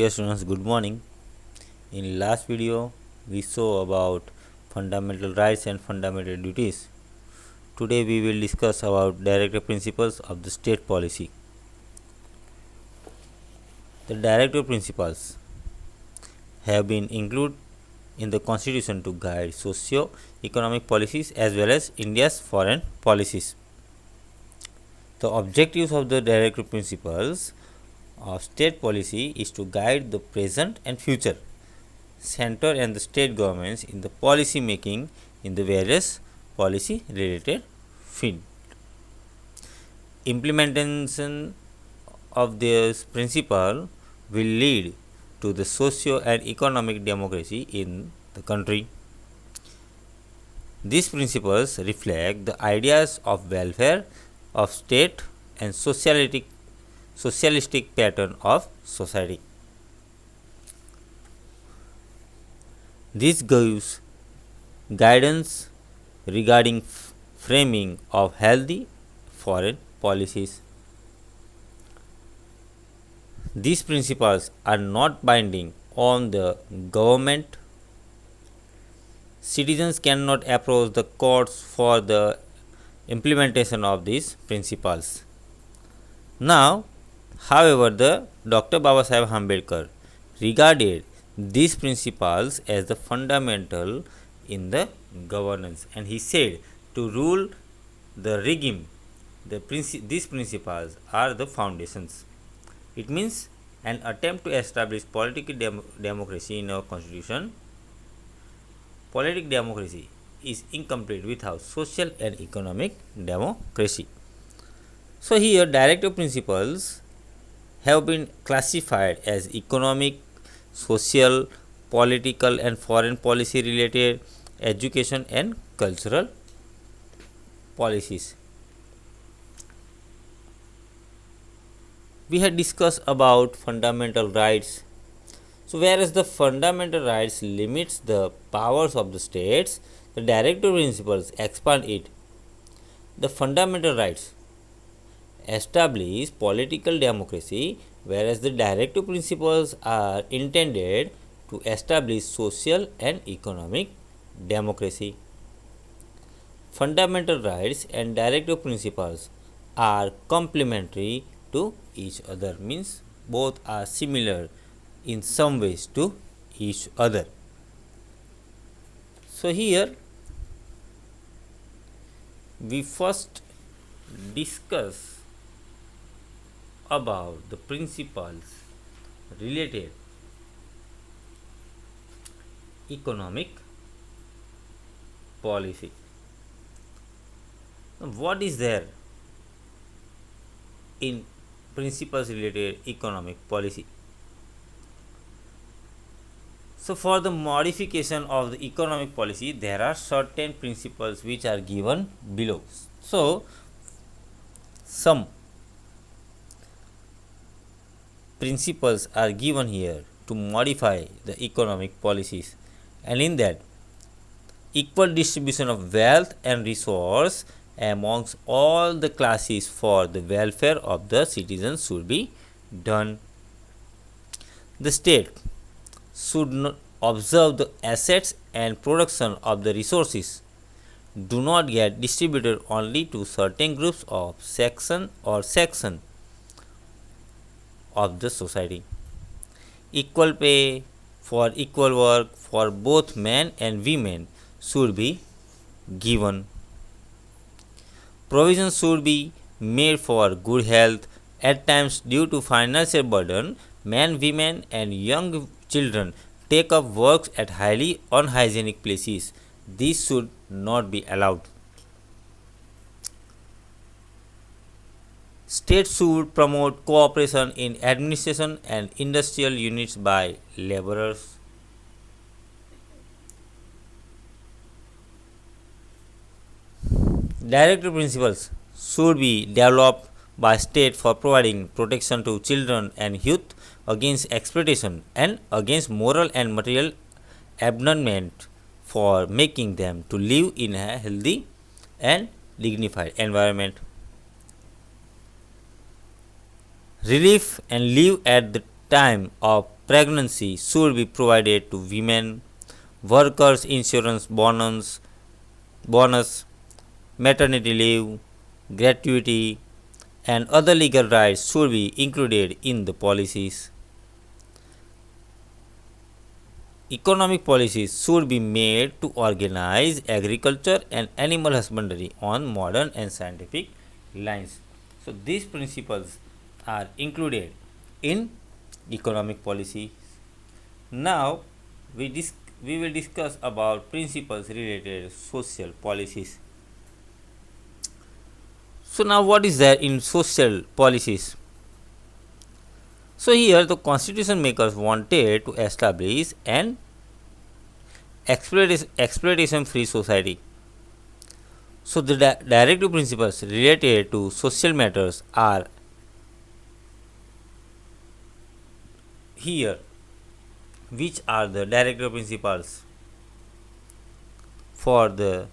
Dear students, good morning. In last video, we saw about fundamental rights and fundamental duties. Today, we will discuss about directive principles of the state policy. The directive principles have been included in the constitution to guide socio-economic policies as well as India's foreign policies. The objectives of the directive principles of state policy is to guide the present and future center and the state governments in the policy making in the various policy related field. Implementation of this principle will lead to the socio and economic democracy in the country. These principles reflect the ideas of welfare of state and socialistic pattern of society. This gives guidance regarding framing of healthy foreign policies. These principles are not binding on the government. Citizens cannot approach the courts for the implementation of these principles. Now, however, the Dr. Babasaheb Ambedkar regarded these principles as the fundamental in the governance, and he said to rule the regime, these principles are the foundations. It means an attempt to establish political democracy in our constitution. Political democracy is incomplete without social and economic democracy. So here directive principles have been classified as economic, social, political and foreign policy related, education and cultural policies. We had discussed about fundamental rights. So whereas the fundamental rights limits the powers of the states, the directive principles expand it. The fundamental rights establish political democracy, whereas the directive principles are intended to establish social and economic democracy. Fundamental rights and directive principles are complementary to each other, means both are similar in some ways to each other. So here we first discuss about the principles related economic policy. Now, what is there in principles related economic policy? So for the modification of the economic policy, there are certain principles which are given below. So some principles are given here to modify the economic policies, and in that, equal distribution of wealth and resource amongst all the classes for the welfare of the citizens should be done. The state should not observe the assets and production of the resources do not get distributed only to certain groups of section of the society. Equal pay for equal work for both men and women should be given. Provision should be made for good health. At times, due to financial burden, men, women and young children take up works at highly unhygienic places. This should not be allowed. States should promote cooperation in administration and industrial units by laborers. Directive principles should be developed by state for providing protection to children and youth against exploitation and against moral and material abandonment, for making them to live in a healthy and dignified environment. Relief and live at the time of pregnancy should be provided to women, workers' insurance bonus, maternity leave, gratuity, and other legal rights should be included in the policies. Economic policies should be made to organize agriculture and animal husbandry on modern and scientific lines. So these principles are included in economic policy. Now we will discuss about principles related to social policies. So now what is there in social policies? So here the constitution makers wanted to establish an exploitation free society. So the directive principles related to social matters are here. Which are the directive principles for the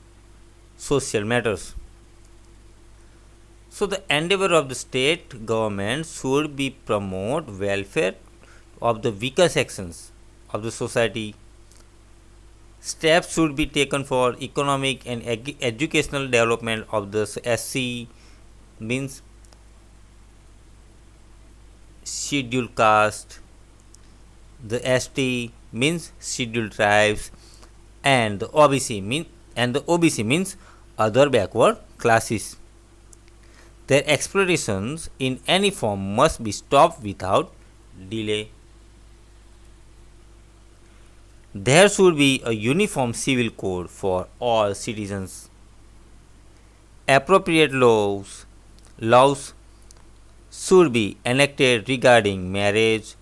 social matters? So the endeavor of the state government should be promote welfare of the weaker sections of the society. Steps should be taken for economic and educational development of the SC, means scheduled caste, the ST means scheduled tribes, and the OBC means other backward classes. Their exploitations in any form must be stopped without delay. There should be a uniform civil code for all citizens. Appropriate laws should be enacted regarding marriage,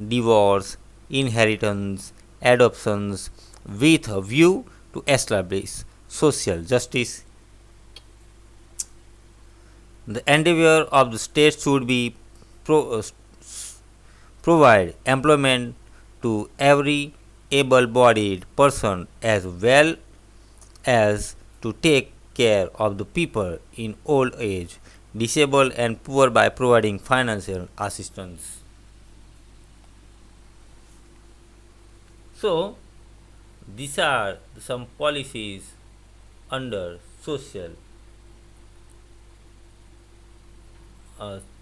divorce, inheritance, adoptions, with a view to establish social justice. The endeavor of the state should be provide employment to every able-bodied person as well as to take care of the people in old age, disabled and poor by providing financial assistance. So these are some policies under social.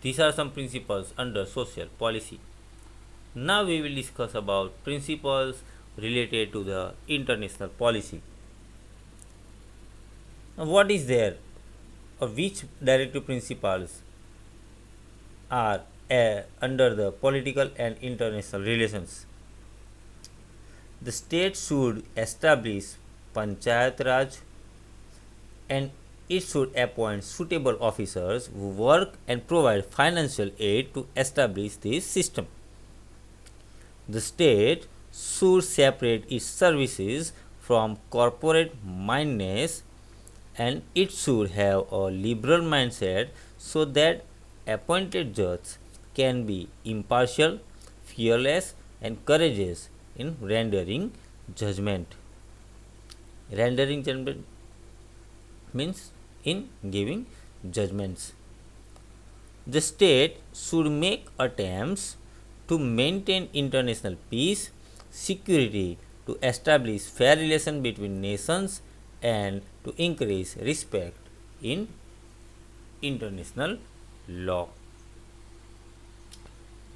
These are some principles under social policy. Now we will discuss about principles related to the international policy. Now what is there, or which directive principles are under the political and international relations? The state should establish Panchayat Raj and it should appoint suitable officers who work and provide financial aid to establish this system. The state should separate its services from corporate mindedness and it should have a liberal mindset so that appointed judges can be impartial, fearless, and courageous in rendering judgment. Rendering judgment means in giving judgments. The state should make attempts to maintain international peace, security, to establish fair relation between nations, and to increase respect in international law.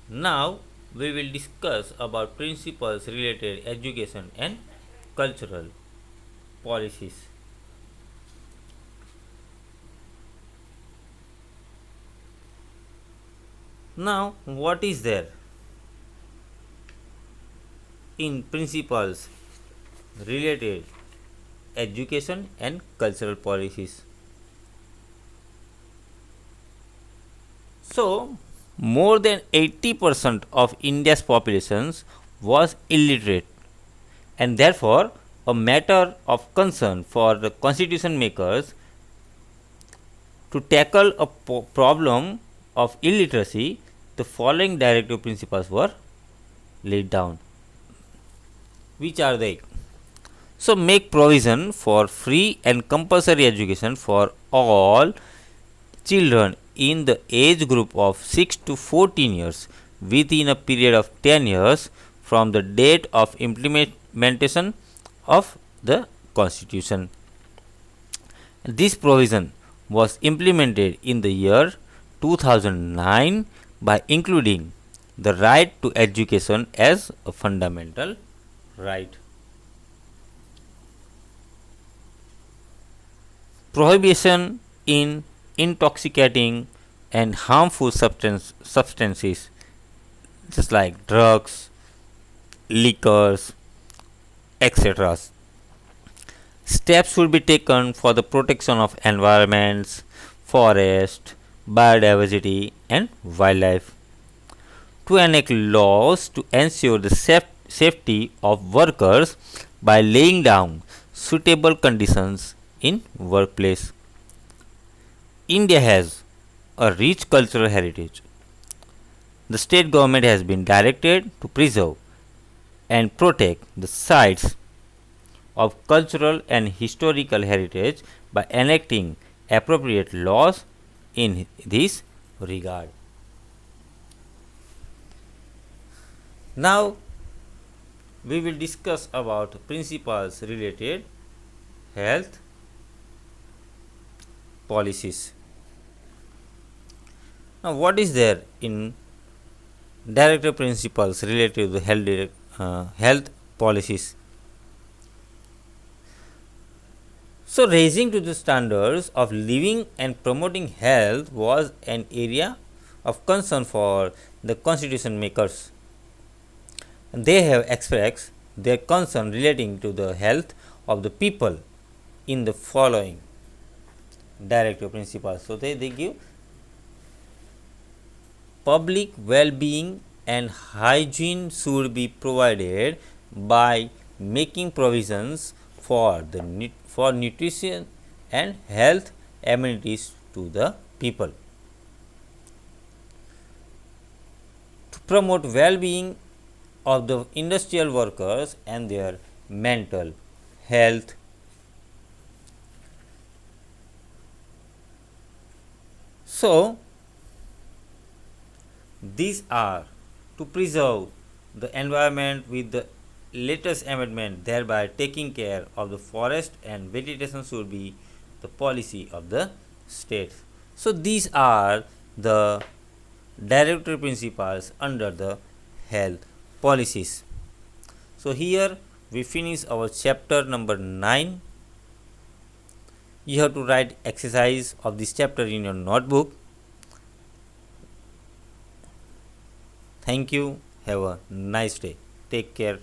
Now we will discuss about principles related education and cultural policies. Now what is there in principles related education and cultural policies? So more than 80% of India's population was illiterate and therefore a matter of concern for the constitution makers to tackle a problem of illiteracy. The following directive principles were laid down. Which are they? So make provision for free and compulsory education for all children in the age group of 6 to 14 years within a period of 10 years from the date of implementation of the Constitution. This provision was implemented in the year 2009 by including the right to education as a fundamental right. Prohibition in intoxicating and harmful substances just like drugs, liquors, etc. Steps should be taken for the protection of environments, forest, biodiversity and wildlife. To enact laws to ensure the safety of workers by laying down suitable conditions in workplace. India has a rich cultural heritage. The state government has been directed to preserve and protect the sites of cultural and historical heritage by enacting appropriate laws in this regard. Now we will discuss about principles related health policies. Now what is there in Directive principles related to the health policies? So raising to the standards of living and promoting health was an area of concern for the constitution makers. They have expressed their concern relating to the health of the people in the following directive principles. So they give public well-being and hygiene should be provided by making provisions for nutrition and health amenities to the people. To promote well-being of the industrial workers and their mental health. So these are to preserve the environment with the latest amendment, thereby taking care of the forest and vegetation should be the policy of the state. So these are the directive principles under the health policies. So here we finish our chapter number 9. You have to write exercise of this chapter in your notebook. Thank you. Have a nice day. Take care.